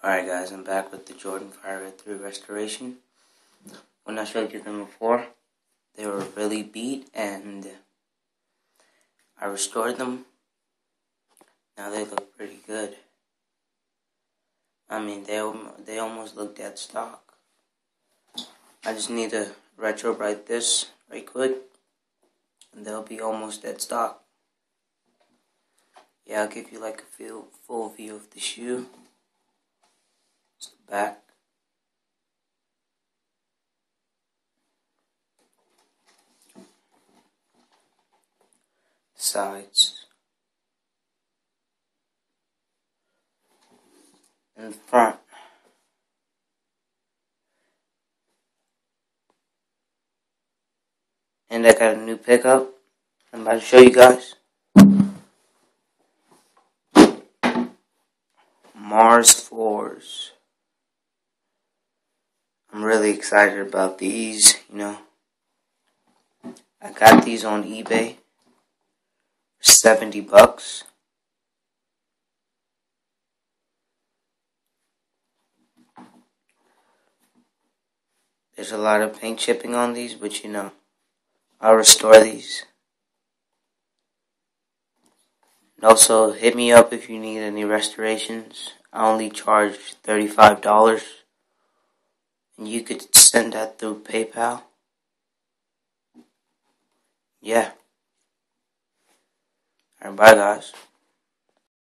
Alright guys, I'm back with the Jordan Fire Red 3 restoration. When I showed you them before, they were really beat and I restored them. Now they look pretty good. I mean, they almost look dead stock. I just need to retro bright this right quick and they'll be almost dead stock. Yeah, I'll give you like a full view of the shoe. It's the back. Sides. And the front. And I got a new pickup I'm about to show you guys. Mars floors. I'm really excited about these, I got these on eBay for $70. There's a lot of paint chipping on these, but I'll restore these. And also, hit me up if you need any restorations. I only charge $35. And you could send that through PayPal. Yeah. Alright, bye guys.